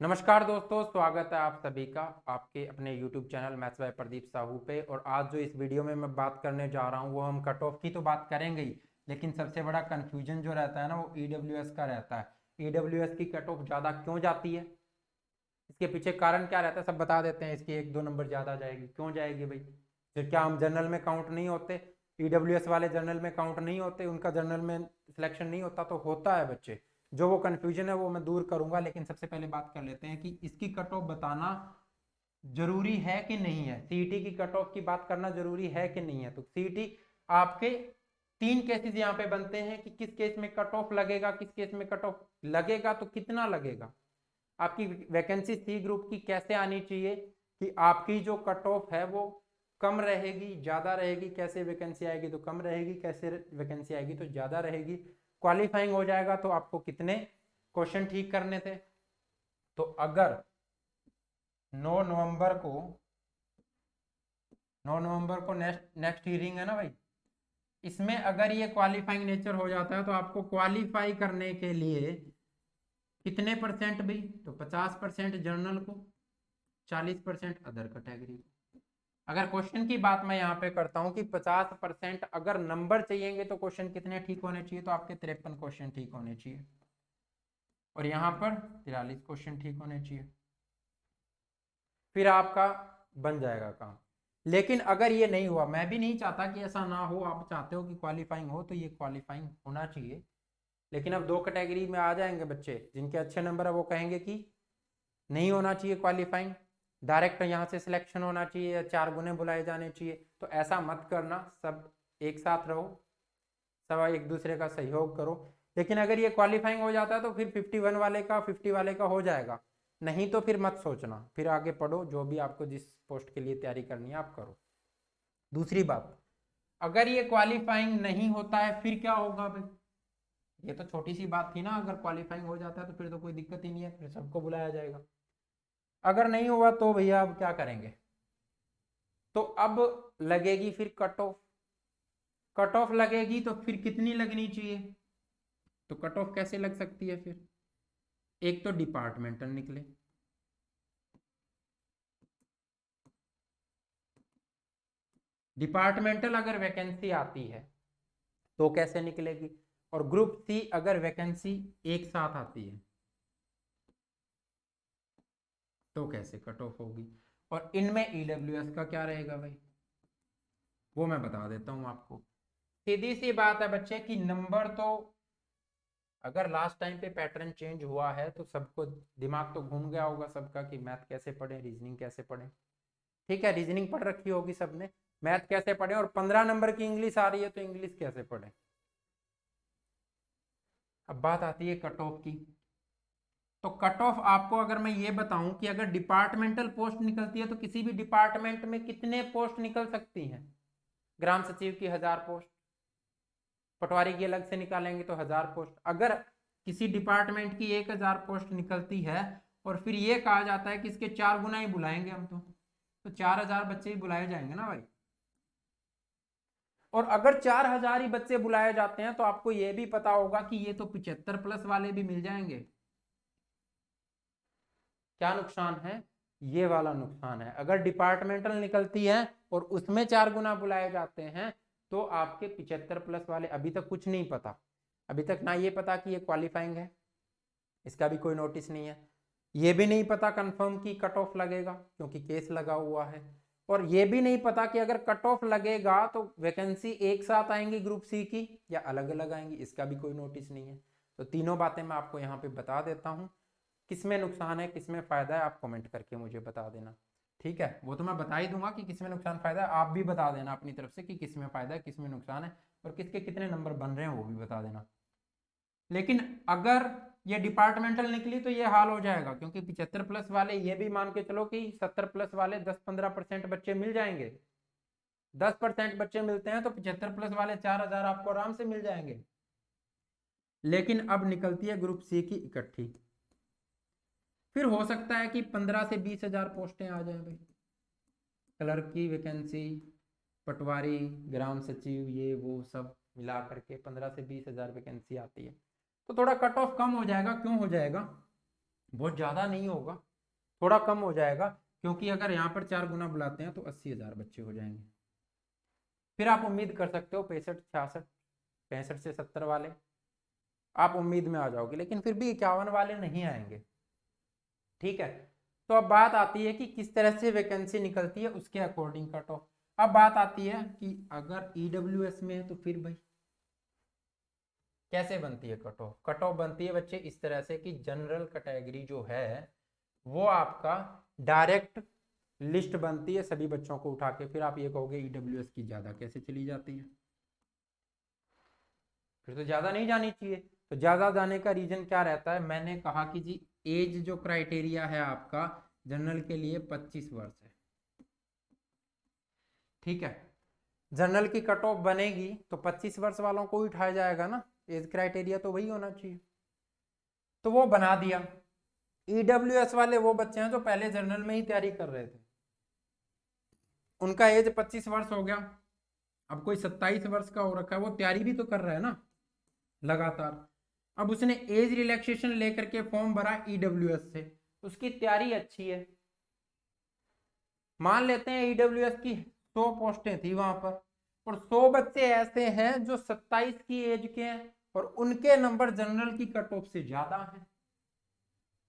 नमस्कार दोस्तों, स्वागत है आप सभी का आपके अपने YouTube channel maths by Pradeep Sahu पे। और आज जो इस वीडियो में मैं बात करने जा रहा हूँ वो हम कट ऑफ की तो बात करेंगे ही, लेकिन सबसे बड़ा कन्फ्यूजन जो रहता है ना वो ईडब्ल्यूएस का रहता है। ईडब्ल्यूएस की कट ऑफ ज़्यादा क्यों जाती है, इसके पीछे कारण क्या रहता है, सब बता देते हैं। इसकी 1-2 नंबर ज़्यादा जाएगी, क्यों जाएगी भाई? फिर क्या हम जनरल में काउंट नहीं होते? ईडब्ल्यूएस वाले जनरल में काउंट नहीं होते, उनका जनरल में सिलेक्शन नहीं होता? तो होता है बच्चे। जो वो कन्फ्यूजन है वो मैं दूर करूंगा, लेकिन सबसे पहले बात कर लेते हैं कि इसकी कट ऑफ बताना जरूरी है कि नहीं है। सीईटी की कट ऑफ की बात करना जरूरी है कि नहीं है। तो सीईटी आपके 3 केसेस यहाँ पे बनते हैं कि किस केस में कट ऑफ लगेगा, किस केस में कट ऑफ लगेगा तो कितना लगेगा। आपकी वैकेंसी सी ग्रुप की कैसे आनी चाहिए कि आपकी जो कट ऑफ है वो कम रहेगी, ज्यादा रहेगी। कैसे वैकेंसी आएगी तो कम रहेगी, कैसे वैकेंसी आएगी तो ज्यादा रहेगी। क्वालिफाइंग हो जाएगा तो आपको कितने क्वेश्चन ठीक करने थे। तो अगर 9 नवंबर को 9 नवंबर को नेक्स्ट नेक्स्ट हियरिंग है ना भाई, इसमें अगर ये क्वालिफाइंग नेचर हो जाता है तो आपको क्वालिफाई करने के लिए कितने परसेंट भाई? तो 50% जनरल को, 40% अदर कैटेगरी को। अगर क्वेश्चन की बात मैं यहाँ पे करता हूँ कि 50% अगर नंबर चाहिए तो क्वेश्चन कितने ठीक होने चाहिए? तो आपके 53 क्वेश्चन ठीक होने चाहिए और यहाँ पर 43 क्वेश्चन ठीक होने चाहिए, फिर आपका बन जाएगा काम। लेकिन अगर ये नहीं हुआ, मैं भी नहीं चाहता कि ऐसा ना हो, आप चाहते हो कि क्वालिफाइंग हो तो ये क्वालिफाइंग होना चाहिए। लेकिन अब 2 कैटेगरी में आ जाएंगे बच्चे, जिनके अच्छे नंबर है वो कहेंगे कि नहीं होना चाहिए क्वालिफाइंग, डायरेक्ट यहाँ से सिलेक्शन होना चाहिए या 4 गुने बुलाए जाने चाहिए। तो ऐसा मत करना, सब एक साथ रहो, सब एक दूसरे का सहयोग करो। लेकिन अगर ये क्वालिफाइंग हो जाता है तो फिर 51 वाले का 50 वाले का हो जाएगा। नहीं तो फिर मत सोचना, फिर आगे पढ़ो, जो भी आपको जिस पोस्ट के लिए तैयारी करनी है आप करो। दूसरी बात, अगर ये क्वालिफाइंग नहीं होता है फिर क्या होगा भाई? ये तो छोटी सी बात थी ना, अगर क्वालिफाइंग हो जाता है तो फिर तो कोई दिक्कत ही नहीं है, फिर सबको बुलाया जाएगा। अगर नहीं हुआ तो भैया अब क्या करेंगे? तो अब लगेगी फिर कट ऑफ। कट ऑफ लगेगी तो फिर कितनी लगनी चाहिए? तो कट ऑफ कैसे लग सकती है फिर? एक तो डिपार्टमेंटल निकले, डिपार्टमेंटल अगर वैकेंसी आती है तो कैसे निकलेगी? और ग्रुप सी अगर वैकेंसी एक साथ आती है तो कैसे कट ऑफ होगी? और इनमें ईडब्ल्यूएस का क्या रहेगा भाई, वो मैं बता देता हूं आपको। सीधी सी बात है बच्चे कि नंबर तो, अगर लास्ट टाइम पे पैटर्न चेंज हुआ है तो सबको दिमाग तो घूम गया होगा सबका कि मैथ कैसे पढ़े, रीजनिंग कैसे पढ़े। ठीक है, रीजनिंग पढ़ रखी होगी सबने, मैथ कैसे पढ़े? और 15 नंबर की इंग्लिश आ रही है तो इंग्लिश कैसे पढ़े? अब बात आती है कट ऑफ की। तो कट ऑफ आपको अगर मैं ये बताऊं कि अगर डिपार्टमेंटल पोस्ट निकलती है तो किसी भी डिपार्टमेंट में कितने पोस्ट निकल सकती हैं? ग्राम सचिव की 1000 पोस्ट, पटवारी की अलग से निकालेंगे तो 1000 पोस्ट। अगर किसी डिपार्टमेंट की 1000 पोस्ट निकलती है और फिर ये कहा जाता है कि इसके 4 गुना ही बुलाएंगे हम, तो 4000 बच्चे ही बुलाए जाएंगे ना भाई। और अगर 4000 ही बच्चे बुलाए जाते हैं तो आपको यह भी पता होगा कि ये तो 75+ वाले भी मिल जाएंगे। क्या नुकसान है? ये वाला नुकसान है। अगर डिपार्टमेंटल निकलती है और उसमें 4 गुना बुलाए जाते हैं तो आपके 75+ वाले, अभी तक कुछ नहीं पता, अभी तक ना ये पता कि ये क्वालिफाइंग है, इसका भी कोई नोटिस नहीं है। ये भी नहीं पता कंफर्म की कट ऑफ लगेगा क्योंकि केस लगा हुआ है। और ये भी नहीं पता कि अगर कट ऑफ लगेगा तो वैकेंसी एक साथ आएंगी ग्रुप सी की या अलग अलग आएंगी, इसका भी कोई नोटिस नहीं है। तो तीनों बातें मैं आपको यहाँ पे बता देता हूँ। किसमें नुकसान है किसमें फायदा है आप कमेंट करके मुझे बता देना। ठीक है, वो तो मैं बता ही दूंगा कि किसमें नुकसान फायदा है, आप भी बता देना अपनी तरफ से कि किसमें फायदा है किसमें नुकसान है, और किसके कितने नंबर बन रहे हैं वो भी बता देना। लेकिन अगर ये डिपार्टमेंटल निकली तो ये हाल हो जाएगा, क्योंकि 75+ वाले, ये भी मान के चलो कि 70+ वाले 10-15% बच्चे मिल जाएंगे। 10% बच्चे मिलते हैं तो 75+ वाले 4000 आपको आराम से मिल जाएंगे। लेकिन अब निकलती है ग्रुप सी की इकट्ठी, फिर हो सकता है कि 15 से 20 हजार पोस्टें आ जाए भाई। क्लर्क की वैकेंसी, पटवारी, ग्राम सचिव, ये वो सब मिला करके 15 से 20 हजार वैकेंसी आती है। तो थोड़ा कट ऑफ कम हो जाएगा। क्यों हो जाएगा? बहुत ज़्यादा नहीं होगा, थोड़ा कम हो जाएगा, क्योंकि अगर यहाँ पर 4 गुना बुलाते हैं तो 80,000 बच्चे हो जाएंगे। फिर आप उम्मीद कर सकते हो 65, 66, 65 से 70 वाले आप उम्मीद में आ जाओगे, लेकिन फिर भी 51 वाले नहीं आएंगे। ठीक है, तो अब बात आती है कि किस तरह से वैकेंसी निकलती है, उसके अकॉर्डिंग कट ऑफ। अब बात आती है कि अगर ईडब्ल्यूएस में है तो फिर भाई कैसे बनती है कट ऑफ? कट ऑफ बनती है बच्चे इस तरह से कि जनरल कैटेगरी जो है वो आपका डायरेक्ट लिस्ट बनती है सभी बच्चों को उठा के, फिर आप ये कहोगे ईडब्ल्यूएस की ज्यादा कैसे चली जाती है, फिर तो ज्यादा नहीं जानी चाहिए। तो ज्यादा जाने का रीजन क्या रहता है? मैंने कहा कि जी एज जो क्राइटेरिया है आपका जनरल के लिए 25 वर्ष है। ठीक है, जनरल की कट ऑफ बनेगी तो 25 वर्ष वालों को ही उठाया जाएगा ना, एज क्राइटेरिया तो वही होना चाहिए। तो वो बना दिया। ईडब्ल्यूएस वाले वो बच्चे हैं जो पहले जनरल में ही तैयारी कर रहे थे, उनका एज 25 वर्ष हो गया। अब कोई 27 वर्ष का हो रखा है, वो तैयारी भी तो कर रहा है ना लगातार। अब उसने एज रिलैक्सेशन लेकर के फॉर्म भरा ईडब्ल्यूएस से, उसकी तैयारी अच्छी है। मान लेते हैं ईडब्ल्यूएस की 100 पोस्टें थी वहां पर, और 100 बच्चे ऐसे हैं जो 27 की एज के हैं और उनके नंबर जनरल की कट ऑफ से ज्यादा हैं,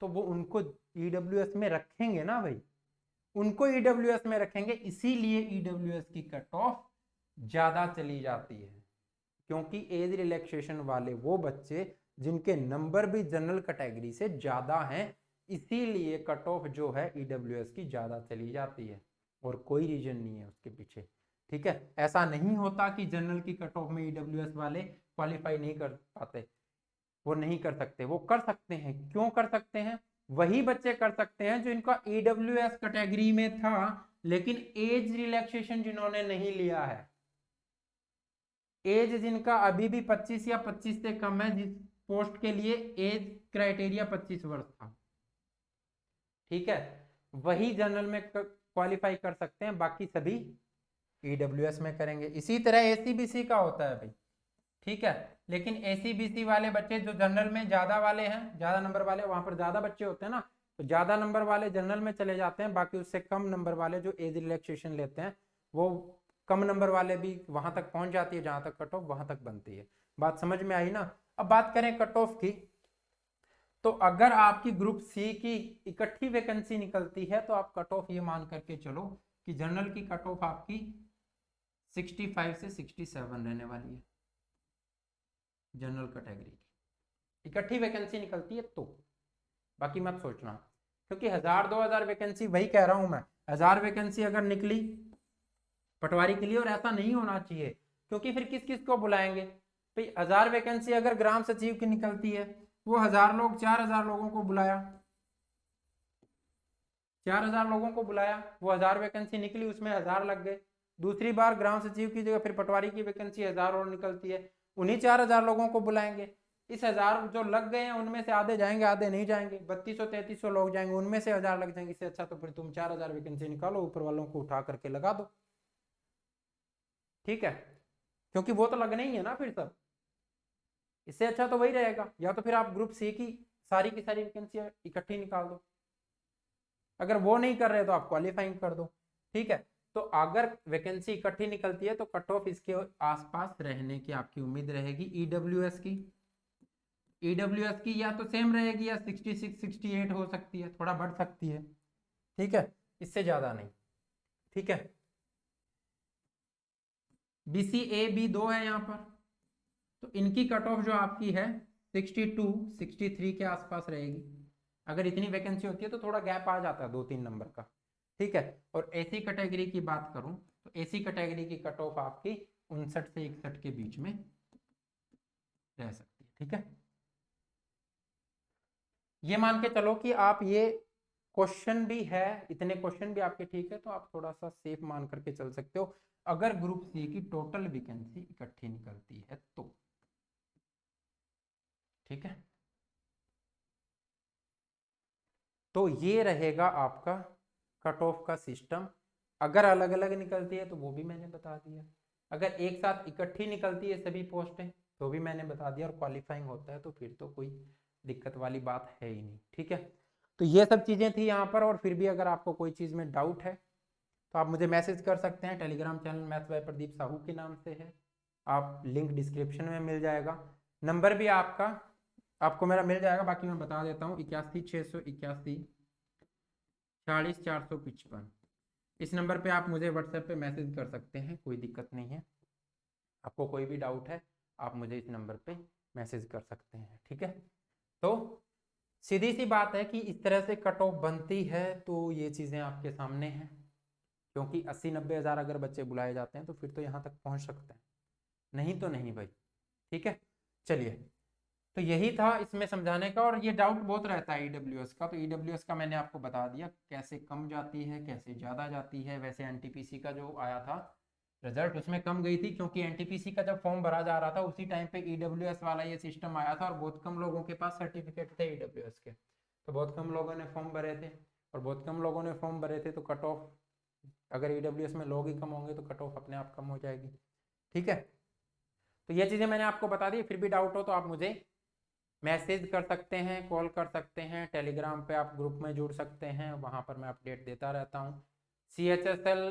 तो वो उनको ईडब्ल्यूएस में रखेंगे ना भाई, उनको ईडब्ल्यूएस में रखेंगे। इसीलिए ईडब्ल्यूएस की कट ऑफ ज्यादा चली जाती है, क्योंकि एज रिलैक्सेशन वाले वो बच्चे जिनके नंबर भी जनरल कैटेगरी से ज्यादा हैं, इसीलिए कट ऑफ जो है ईडब्ल्यूएस की ज्यादा चली जाती है, और कोई रीजन नहीं है उसके पीछे। ठीक है, ऐसा नहीं होता कि जनरल की कट ऑफ में ईडब्ल्यूएस वाले क्वालिफाई नहीं कर पाते, वो नहीं कर सकते, वो कर सकते हैं। क्यों कर सकते हैं? वही बच्चे कर सकते हैं जो इनका ईडब्ल्यूएस कैटेगरी में था लेकिन एज रिलैक्सेशन जिन्होंने नहीं लिया है, एज जिनका अभी भी 25 या 25 से कम है, जिस पोस्ट के लिए एज क्राइटेरिया 25 वर्ष था। ठीक है, वही जनरल में क्वालिफाई कर सकते हैं, बाकी सभी ईडब्ल्यूएस में करेंगे। इसी तरह एसीबीसी का होता है भाई। ठीक है, लेकिन एसीबीसी वाले बच्चे जो जनरल में ज्यादा वाले हैं, ज्यादा नंबर वाले, वहां पर ज्यादा बच्चे होते हैं ना, तो ज्यादा नंबर वाले जनरल में चले जाते हैं, बाकी उससे कम नंबर वाले जो एज रिलैक्सेशन लेते हैं वो कम नंबर वाले भी वहां तक पहुंच जाती है जहां तक कट ऑफ वहां तक बनती है। बात समझ में आई ना? अब बात करें कट ऑफ की, तो अगर आपकी ग्रुप सी की इकट्ठी वैकेंसी निकलती है तो आप कट ऑफ ये मान करके चलो कि जनरल की कट ऑफ आपकी 65 से 67 रहने वाली है। जनरल कैटेगरी की इकट्ठी वैकेंसी निकलती है तो, बाकी मत सोचना, क्योंकि 1000-2000 वैकेंसी, वही कह रहा हूं मैं, 1000 वैकेंसी अगर निकली पटवारी के लिए, और ऐसा नहीं होना चाहिए, क्योंकि फिर किस किस को बुलाएंगे भाई? 1000 वैकेंसी अगर ग्राम सचिव की निकलती है, वो 1000 लोग 4000 लोगों को बुलाया, 4000 लोगों को बुलाया, वो 1000 वैकेंसी निकली, उसमें 1000 लग गए। दूसरी बार ग्राम सचिव की जगह फिर पटवारी की वैकेंसी 1000 और निकलती है, उन्हीं 4000 लोगों को बुलाएंगे। इस 1000 जो लग गए हैं उनमें से आधे जाएंगे आधे नहीं जाएंगे, 3200-3300 लोग जाएंगे, उनमें से 1000 लग जाएंगे। इससे अच्छा तो फिर तुम 4000 वैकेंसी निकालो, ऊपर वालों को उठा करके लगा दो। ठीक है, क्योंकि वो तो लगने ही है ना फिर सब, इससे अच्छा तो वही रहेगा। या तो फिर आप ग्रुप सी की सारी वैकेंसी इकट्ठी निकाल दो, अगर वो नहीं कर रहे तो आप क्वालिफाइंग कर दो। ठीक है, तो अगर वैकेंसी इकट्ठी निकलती है तो कट ऑफ इसके आसपास रहने की आपकी उम्मीद रहेगी। ईडब्ल्यूएस की या तो सेम रहेगी या 66-68 हो सकती है, थोड़ा बढ़ सकती है। ठीक है, इससे ज्यादा नहीं। ठीक है, BCA B2 है यहाँ पर, तो इनकी कट ऑफ जो आपकी है 62-63 के आसपास रहेगी। अगर इतनी वैकेंसी होती है तो थोड़ा गैप आ जाता है 2-3 नंबर का। ठीक है, और एसी कैटेगरी की बात करूं तो एसी कैटेगरी की कट ऑफ आपकी 59 से 61 के बीच में रह सकती है। ठीक है, ये मान के चलो कि आप ये क्वेश्चन भी है, इतने क्वेश्चन भी आपके ठीक है, तो आप थोड़ा सा सेफ मान करके चल सकते हो अगर ग्रुप सी की टोटल वैकेंसी इकट्ठी निकलती है तो। ठीक है, तो ये रहेगा आपका कट ऑफ का सिस्टम। अगर अलग अलग निकलती है तो वो भी मैंने बता दिया, अगर एक साथ इकट्ठी निकलती है सभी पोस्टें तो भी मैंने बता दिया, और क्वालिफाइंग होता है तो फिर तो कोई दिक्कत वाली बात है ही नहीं। ठीक है, तो ये सब चीज़ें थी यहाँ पर। और फिर भी अगर आपको कोई चीज़ में डाउट है तो आप मुझे मैसेज कर सकते हैं। Telegram channel maths by Pradeep Sahu के नाम से है, आप लिंक डिस्क्रिप्शन में मिल जाएगा। नंबर भी आपको मेरा मिल जाएगा, बाकी मैं बता देता हूँ 81 681 40 455। इस नंबर पे आप मुझे व्हाट्सएप पे मैसेज कर सकते हैं, कोई दिक्कत नहीं है। आपको कोई भी डाउट है आप मुझे इस नंबर पे मैसेज कर सकते हैं, ठीक है। तो सीधी सी बात है कि इस तरह से कट ऑफ बनती है, तो ये चीज़ें आपके सामने हैं। क्योंकि 80-90 हज़ार अगर बच्चे बुलाए जाते हैं तो फिर तो यहाँ तक पहुँच सकते हैं, नहीं तो नहीं भाई, ठीक है। चलिए, तो यही था इसमें समझाने का। और ये डाउट बहुत रहता है ईडब्ल्यूएस का, तो ईडब्ल्यूएस का मैंने आपको बता दिया कैसे कम जाती है कैसे ज़्यादा जाती है। वैसे एनटीपीसी का जो आया था रिजल्ट उसमें कम गई थी, क्योंकि एनटीपीसी का जब फॉर्म भरा जा रहा था उसी टाइम पे ईडब्ल्यूएस वाला ये सिस्टम आया था और बहुत कम लोगों के पास सर्टिफिकेट थे ईडब्ल्यूएस के, तो बहुत कम लोगों ने फॉर्म भरे थे। और बहुत कम लोगों ने फॉर्म भरे थे तो कट ऑफ, अगर ईडब्ल्यूएस में लोग ही कम होंगे तो कट ऑफ अपने आप कम हो जाएगी, ठीक है। तो ये चीज़ें मैंने आपको बता दी। फिर भी डाउट हो तो आप मुझे मैसेज कर सकते हैं, कॉल कर सकते हैं, टेलीग्राम पे आप ग्रुप में जुड़ सकते हैं, वहाँ पर मैं अपडेट देता रहता हूँ। CHSL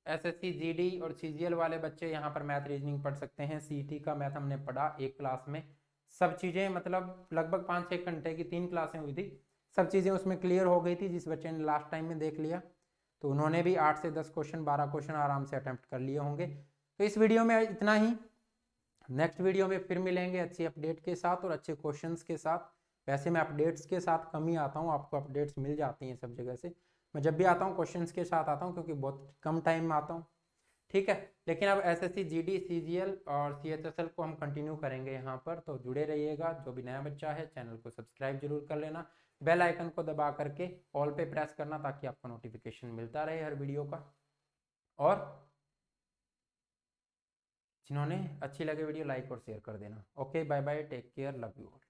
SSC GD और CGL वाले बच्चे यहाँ पर मैथ रीजनिंग पढ़ सकते हैं। CET का मैथ हमने पढ़ा एक क्लास में, सब चीज़ें मतलब लगभग 5-6 घंटे की 3 क्लासें हुई थी, सब चीज़ें उसमें क्लियर हो गई थी। जिस बच्चे ने लास्ट टाइम में देख लिया तो उन्होंने भी 8 से 10 क्वेश्चन 12 क्वेश्चन आराम से अटैम्प्ट कर लिए होंगे। तो इस वीडियो में इतना ही, नेक्स्ट वीडियो में फिर मिलेंगे अच्छी अपडेट के साथ और अच्छे क्वेश्चंस के साथ। वैसे मैं अपडेट्स के साथ कम ही आता हूँ, आपको अपडेट्स मिल जाती हैं सब जगह से। मैं जब भी आता हूँ क्वेश्चंस के साथ आता हूँ, क्योंकि बहुत कम टाइम में आता हूँ, ठीक है। लेकिन अब SSC GD CGL और CHSL को हम कंटिन्यू करेंगे यहाँ पर, तो जुड़े रहिएगा। जो भी नया बच्चा है चैनल को सब्सक्राइब जरूर कर लेना, बेल आइकन को दबा करके ऑल पे प्रेस करना, ताकि आपको नोटिफिकेशन मिलता रहे हर वीडियो का। और जिन्होंने अच्छी लगे वीडियो लाइक और शेयर कर देना। Okay, bye bye, take care, love you all.